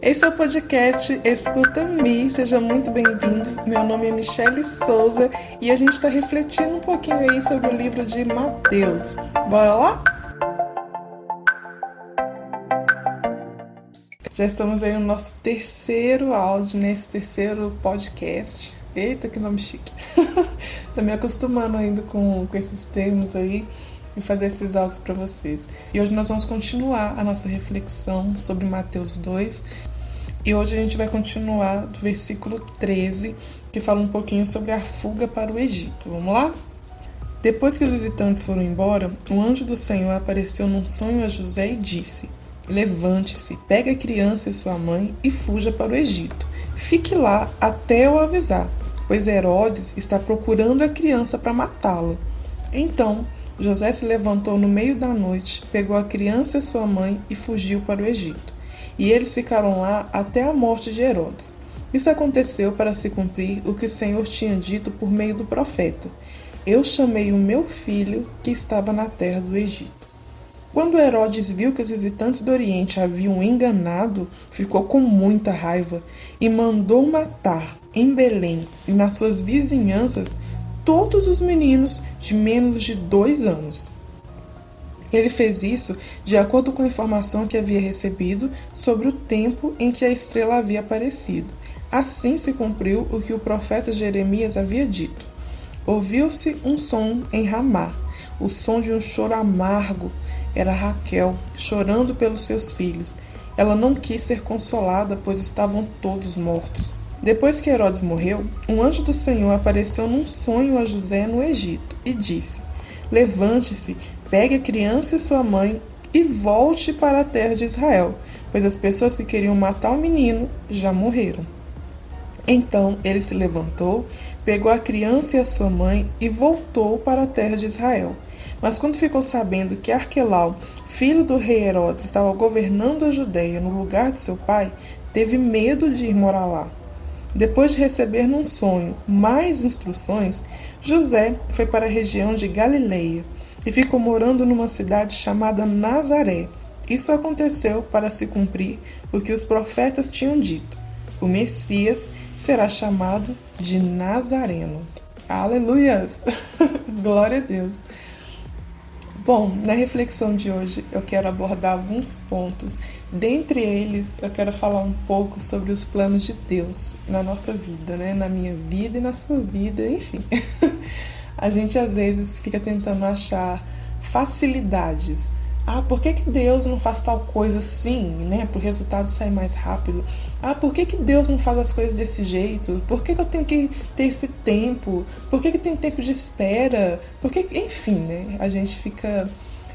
Esse é o podcast Escuta-me, sejam muito bem-vindos. Meu nome é Michele Souza e a gente está refletindo um pouquinho aí sobre o livro de Mateus. Bora lá? Já estamos aí no nosso terceiro áudio, nesse terceiro podcast. Eita, que nome chique! Tô me acostumando ainda com esses termos aí e fazer esses áudios para vocês. E hoje nós vamos continuar a nossa reflexão sobre Mateus 2. E hoje a gente vai continuar do versículo 13, que fala um pouquinho sobre a fuga para o Egito. Vamos lá? Depois que os visitantes foram embora, o anjo do Senhor apareceu num sonho a José e disse: levante-se, pegue a criança e sua mãe e fuja para o Egito. Fique lá até eu avisar, pois Herodes está procurando a criança para matá-la. Então, José se levantou no meio da noite, pegou a criança e sua mãe e fugiu para o Egito. E eles ficaram lá até a morte de Herodes. Isso aconteceu para se cumprir o que o Senhor tinha dito por meio do profeta: eu chamei o meu filho que estava na terra do Egito. Quando Herodes viu que os visitantes do Oriente haviam enganado, ficou com muita raiva e mandou matar em Belém e nas suas vizinhanças todos os meninos de menos de 2 anos. Ele fez isso de acordo com a informação que havia recebido sobre o tempo em que a estrela havia aparecido. Assim se cumpriu o que o profeta Jeremias havia dito. Ouviu-se um som em Ramá, o som de um choro amargo. Era Raquel, chorando pelos seus filhos. Ela não quis ser consolada, pois estavam todos mortos. Depois que Herodes morreu, um anjo do Senhor apareceu num sonho a José no Egito e disse: levante-se, pegue a criança e sua mãe e volte para a terra de Israel, pois as pessoas que queriam matar o menino já morreram. Então ele se levantou, pegou a criança e a sua mãe e voltou para a terra de Israel. Mas quando ficou sabendo que Arquelau, filho do rei Herodes, estava governando a Judéia no lugar de seu pai, teve medo de ir morar lá. Depois de receber num sonho mais instruções, José foi para a região de Galileia e ficou morando numa cidade chamada Nazaré. Isso aconteceu para se cumprir o que os profetas tinham dito: o Messias será chamado de Nazareno. Aleluias! Glória a Deus! Bom, na reflexão de hoje eu quero abordar alguns pontos. Dentre eles, eu quero falar um pouco sobre os planos de Deus na nossa vida, né? Na minha vida e na sua vida, enfim. A gente às vezes fica tentando achar facilidades. Por que Deus não faz tal coisa assim, né? Para o resultado sair mais rápido. Por que Deus não faz as coisas desse jeito? Por que eu tenho que ter esse tempo? Por que tem tempo de espera? Enfim, né? A gente fica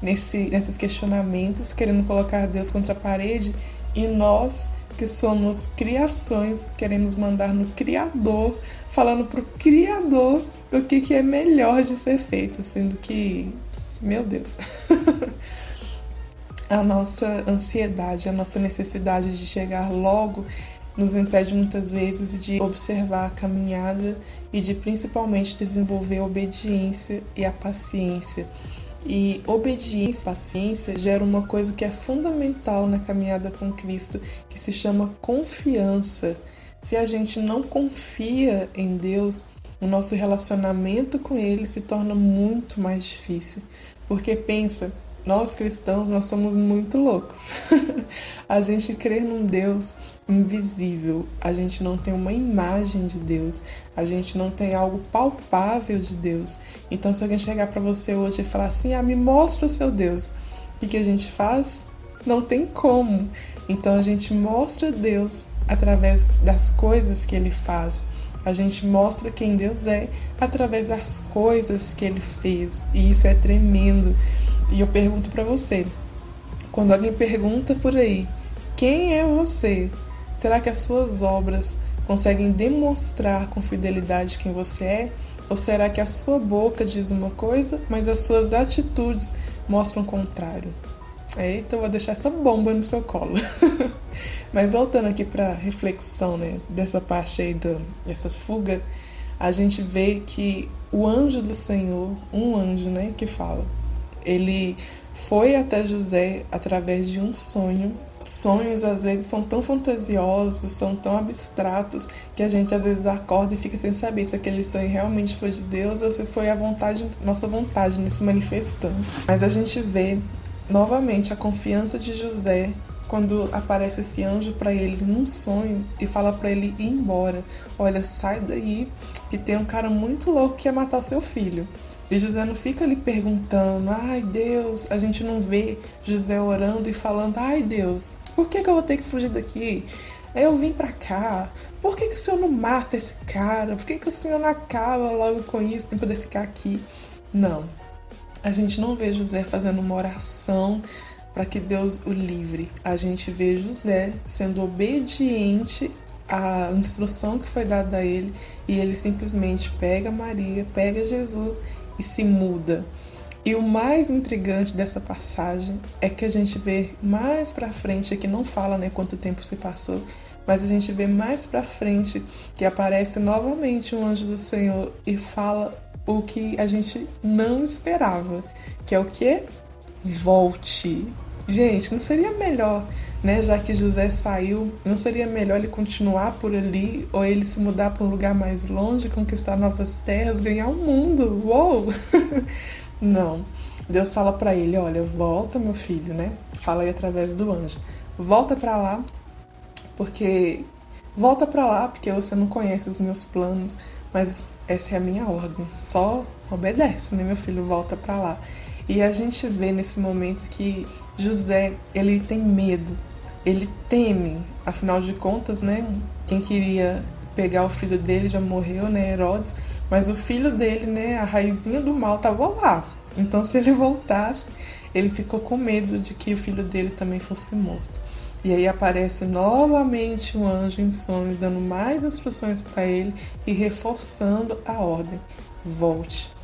nesses questionamentos, querendo colocar Deus contra a parede, e nós, que somos criações, queremos mandar no Criador, falando pro Criador o que é melhor de ser feito, sendo que, meu Deus... A nossa ansiedade, a nossa necessidade de chegar logo nos impede muitas vezes de observar a caminhada e de principalmente desenvolver a obediência e a paciência. E obediência e paciência geram uma coisa que é fundamental na caminhada com Cristo, que se chama confiança. Se a gente não confia em Deus, o nosso relacionamento com Ele se torna muito mais difícil. Porque pensa, nós cristãos, nós somos muito loucos. A gente crê num Deus invisível, a gente não tem uma imagem de Deus, a gente não tem algo palpável de Deus. Então, se alguém chegar para você hoje e falar assim: me mostra o seu Deus, o que a gente faz? Não tem como. Então, a gente mostra Deus através das coisas que Ele faz. A gente mostra quem Deus é através das coisas que Ele fez. E isso é tremendo. E eu pergunto para você, quando alguém pergunta por aí: quem é você? Será que as suas obras conseguem demonstrar com fidelidade quem você é? Ou será que a sua boca diz uma coisa, mas as suas atitudes mostram o contrário? Eita, eu vou deixar essa bomba no seu colo. Mas voltando aqui para a reflexão, né, dessa parte aí dessa fuga, a gente vê que o anjo do Senhor, um anjo, né, que fala, Ele foi até José através de um sonho. Sonhos às vezes são tão fantasiosos, são tão abstratos, que a gente às vezes acorda e fica sem saber se aquele sonho realmente foi de Deus ou se foi a vontade, nossa vontade se manifestando. Mas a gente vê novamente a confiança de José quando aparece esse anjo para ele num sonho e fala para ele ir embora. Olha, sai daí, que tem um cara muito louco que quer matar o seu filho. E José não fica ali perguntando, ai Deus, a gente não vê José orando e falando, ai Deus, por que eu vou ter que fugir daqui? Eu vim pra cá, por que o Senhor não mata esse cara? Por que o Senhor não acaba logo com isso pra poder ficar aqui? Não, a gente não vê José fazendo uma oração para que Deus o livre. A gente vê José sendo obediente à instrução que foi dada a ele e ele simplesmente pega Maria, pega Jesus e se muda. E o mais intrigante dessa passagem é que a gente vê mais pra frente, aqui não fala, né, quanto tempo se passou, mas a gente vê mais pra frente que aparece novamente um anjo do Senhor e fala o que a gente não esperava, que é o quê? Volte. Gente, não seria melhor, né, já que José saiu, não seria melhor ele continuar por ali ou ele se mudar para um lugar mais longe, conquistar novas terras, ganhar um mundo? Uou! Não. Deus fala para ele, olha, volta, meu filho, né? Fala aí através do anjo. Volta para lá, porque você não conhece os meus planos, mas essa é a minha ordem. Só obedece, né, meu filho? Volta para lá. E a gente vê nesse momento que José, ele tem medo, ele teme, afinal de contas, né, quem queria pegar o filho dele já morreu, né, Herodes, mas o filho dele, né, a raizinha do mal estava lá. Então, se ele voltasse, ele ficou com medo de que o filho dele também fosse morto. E aí aparece novamente um anjo em sonho, dando mais instruções para ele e reforçando a ordem. Volte.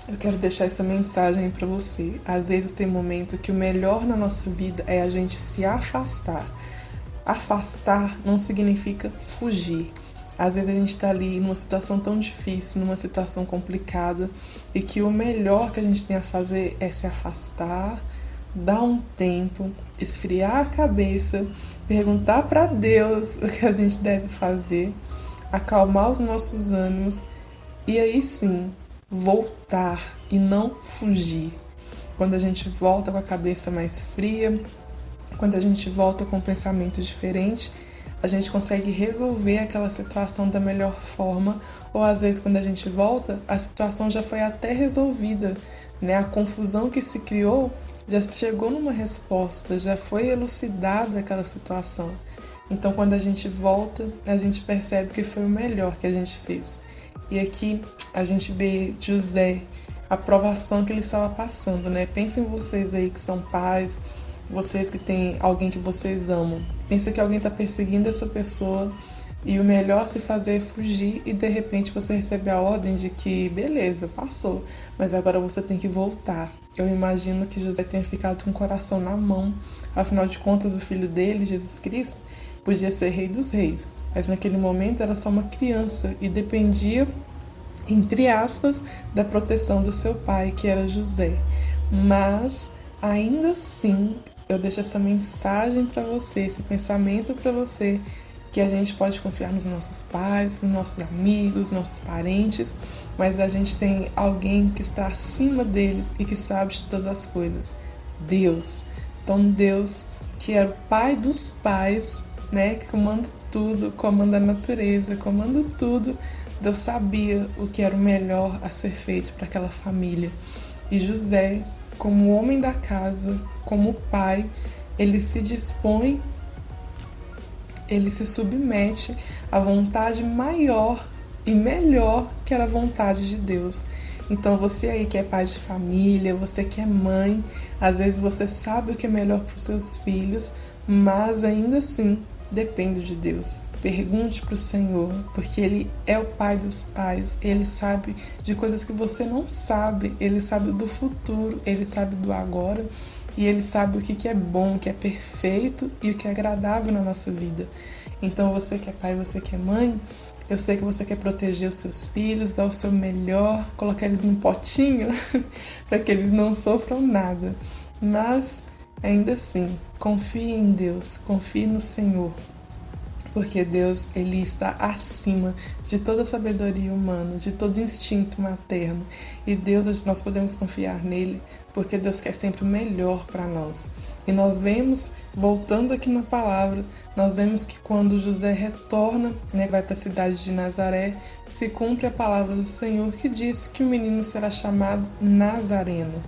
Eu quero deixar essa mensagem para você. Às vezes tem momento que o melhor na nossa vida é a gente se afastar. Afastar não significa fugir. Às vezes a gente está ali numa situação tão difícil, numa situação complicada, e que o melhor que a gente tem a fazer é se afastar, dar um tempo, esfriar a cabeça, perguntar para Deus o que a gente deve fazer, acalmar os nossos ânimos e aí sim voltar e não fugir. Quando a gente volta com a cabeça mais fria, quando a gente volta com um pensamento diferente, a gente consegue resolver aquela situação da melhor forma, ou às vezes quando a gente volta, a situação já foi até resolvida, né? A confusão que se criou já chegou numa resposta, já foi elucidada aquela situação. Então quando a gente volta, a gente percebe que foi o melhor que a gente fez. E aqui a gente vê José, a provação que ele estava passando, né? Pensem vocês aí que são pais, vocês que têm alguém que vocês amam. Pensa que alguém está perseguindo essa pessoa e o melhor a se fazer é fugir e de repente você recebe a ordem de que beleza, passou, mas agora você tem que voltar. Eu imagino que José tenha ficado com o coração na mão. Afinal de contas, o filho dele, Jesus Cristo, podia ser rei dos reis, mas naquele momento era só uma criança e dependia, entre aspas, da proteção do seu pai, que era José. Mas, ainda assim, eu deixo essa mensagem para você, esse pensamento para você, que a gente pode confiar nos nossos pais, nos nossos amigos, nossos parentes, mas a gente tem alguém que está acima deles e que sabe de todas as coisas, Deus. Então Deus, que era o pai dos pais, né, que comanda tudo, comanda a natureza, comanda tudo, Deus sabia o que era o melhor a ser feito para aquela família. E José, como homem da casa, como pai, ele se dispõe, ele se submete à vontade maior e melhor que era a vontade de Deus. Então você aí que é pai de família, você que é mãe, às vezes você sabe o que é melhor para os seus filhos, mas ainda assim depende de Deus. Pergunte para o Senhor, porque Ele é o Pai dos pais, Ele sabe de coisas que você não sabe, Ele sabe do futuro, Ele sabe do agora e Ele sabe o que é bom, o que é perfeito e o que é agradável na nossa vida. Então você que é pai, você que é mãe, Eu sei que você quer proteger os seus filhos, dar o seu melhor, colocar eles num potinho para que eles não sofram nada. Mas, ainda assim, confie em Deus, confie no Senhor. Porque Deus, Ele está acima de toda a sabedoria humana, de todo instinto materno. E Deus, nós podemos confiar nele, porque Deus quer sempre o melhor para nós. E nós vemos, voltando aqui na palavra, nós vemos que quando José retorna, vai para a cidade de Nazaré, se cumpre a palavra do Senhor que diz que o menino será chamado Nazareno.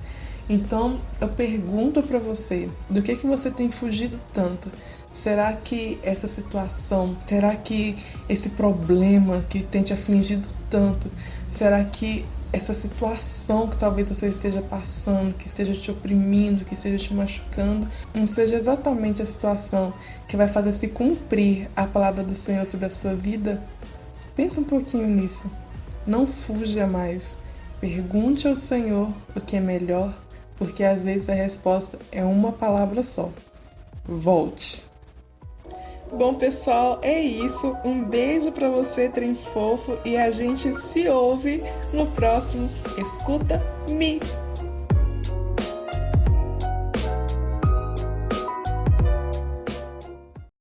Então, eu pergunto para você, do que você tem fugido tanto? Será que essa situação, será que esse problema que tem te afligido tanto, será que essa situação que talvez você esteja passando, que esteja te oprimindo, que esteja te machucando, não seja exatamente a situação que vai fazer se cumprir a palavra do Senhor sobre a sua vida? Pensa um pouquinho nisso. Não fuja mais. Pergunte ao Senhor o que é melhor, porque às vezes a resposta é uma palavra só. Volte. Bom, pessoal, é isso. Um beijo pra você, trem fofo, e a gente se ouve no próximo Escuta-me.